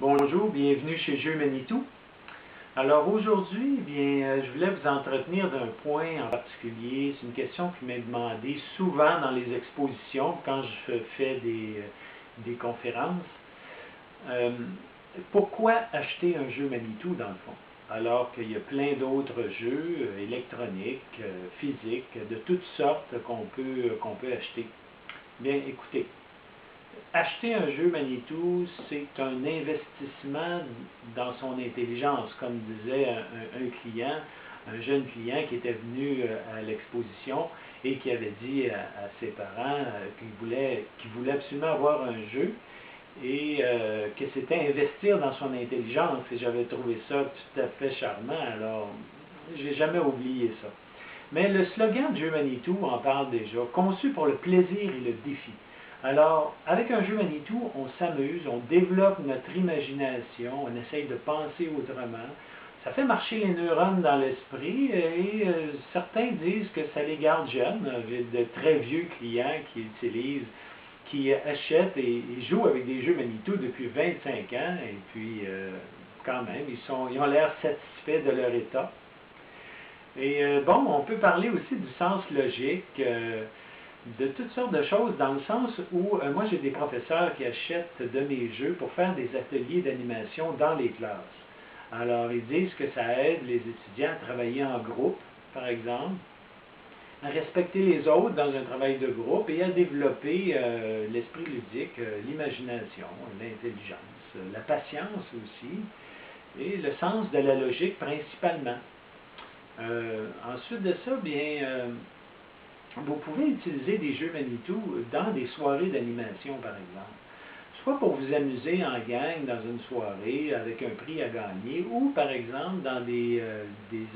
Bonjour, bienvenue chez Jeux Manitou. Alors aujourd'hui, je voulais vous entretenir d'un point en particulier. C'est une question qui m'est demandée souvent dans les expositions quand je fais des conférences. Pourquoi acheter un jeu Manitou dans le fond? Alors qu'il y a plein d'autres jeux électroniques, physiques, de toutes sortes qu'on peut acheter. Bien, écoutez. Acheter un jeu Manitou, c'est un investissement dans son intelligence, comme disait un client, un jeune client qui était venu à l'exposition et qui avait dit à ses parents qu'il voulait absolument avoir un jeu et que c'était investir dans son intelligence. Et j'avais trouvé ça tout à fait charmant, alors j'ai jamais oublié ça. Mais le slogan de Jeu Manitou en parle déjà, conçu pour le plaisir et le défi. Alors, avec un jeu Manitou, on s'amuse, on développe notre imagination, on essaye de penser autrement. Ça fait marcher les neurones dans l'esprit et certains disent que ça les garde jeunes. J'ai de très vieux clients qui achètent et jouent avec des jeux Manitou depuis 25 ans et puis quand même, ils ont l'air satisfaits de leur état. Et bon, on peut parler aussi du sens logique, de toutes sortes de choses, dans le sens où moi j'ai des professeurs qui achètent de mes jeux pour faire des ateliers d'animation dans les classes. Alors ils disent que ça aide les étudiants à travailler en groupe, par exemple, à respecter les autres dans un travail de groupe et à développer l'esprit ludique, l'imagination, l'intelligence, la patience aussi, et le sens de la logique principalement. Ensuite de ça, vous pouvez utiliser des jeux Manitou dans des soirées d'animation, par exemple. Soit pour vous amuser en gang dans une soirée avec un prix à gagner, ou par exemple dans des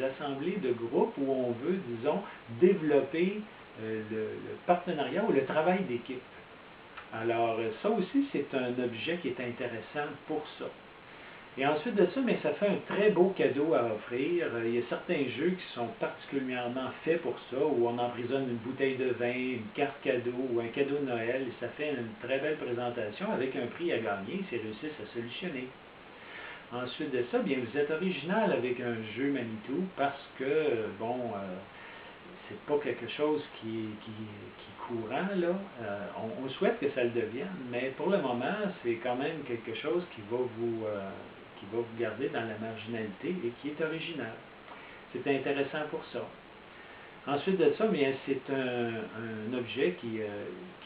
assemblées de groupe où on veut, disons, développer le partenariat ou le travail d'équipe. Alors, ça aussi, c'est un objet qui est intéressant pour ça. Et ensuite de ça, mais ça fait un très beau cadeau à offrir. Il y a certains jeux qui sont particulièrement faits pour ça, où on emprisonne une bouteille de vin, une carte cadeau ou un cadeau de Noël. Et ça fait une très belle présentation avec un prix à gagner s'ils réussissent à solutionner. Ensuite de ça, bien, vous êtes original avec un jeu Manitou parce que, bon, c'est pas quelque chose qui est courant, là. On souhaite que ça le devienne, mais pour le moment, c'est quand même quelque chose qui va vous garder dans la marginalité et qui est original. C'est intéressant pour ça. Ensuite de ça, bien, c'est un objet qui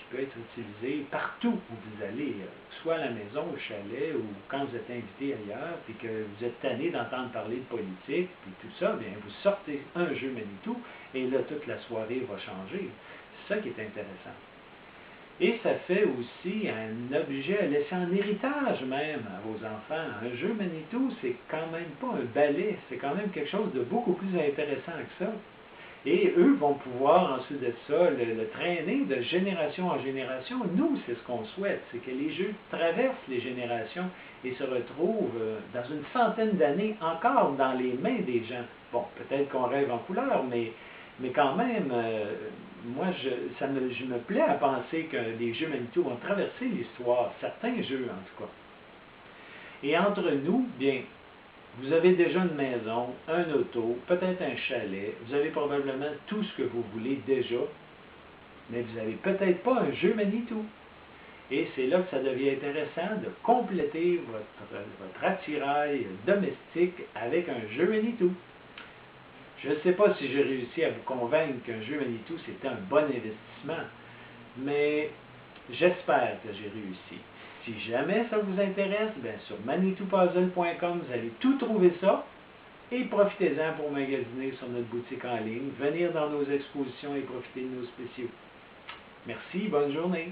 peut être utilisé partout où vous allez, soit à la maison, au chalet, ou quand vous êtes invité ailleurs, puis que vous êtes tanné d'entendre parler de politique, puis tout ça, bien, vous sortez un jeu Manitou, et là, toute la soirée va changer. C'est ça qui est intéressant. Et ça fait aussi un objet à laisser en héritage même à vos enfants. Un jeu Manitou, c'est quand même pas un balai, c'est quand même quelque chose de beaucoup plus intéressant que ça. Et eux vont pouvoir ensuite de ça le traîner de génération en génération. Nous, c'est ce qu'on souhaite, c'est que les jeux traversent les générations et se retrouvent dans une centaine d'années encore dans les mains des gens. Bon, peut-être qu'on rêve en couleur, mais quand même, moi, je me plais à penser que les jeux Manitou vont traverser l'histoire, certains jeux en tout cas. Et entre nous, bien, vous avez déjà une maison, un auto, peut-être un chalet, vous avez probablement tout ce que vous voulez déjà, mais vous n'avez peut-être pas un jeu Manitou. Et c'est là que ça devient intéressant de compléter votre attirail domestique avec un jeu Manitou. Je ne sais pas si j'ai réussi à vous convaincre qu'un jeu Manitou, c'était un bon investissement, mais j'espère que j'ai réussi. Si jamais ça vous intéresse, bien sur manitoupuzzle.com, vous allez tout trouver ça. Et profitez-en pour magasiner sur notre boutique en ligne, venir dans nos expositions et profiter de nos spéciaux. Merci, bonne journée.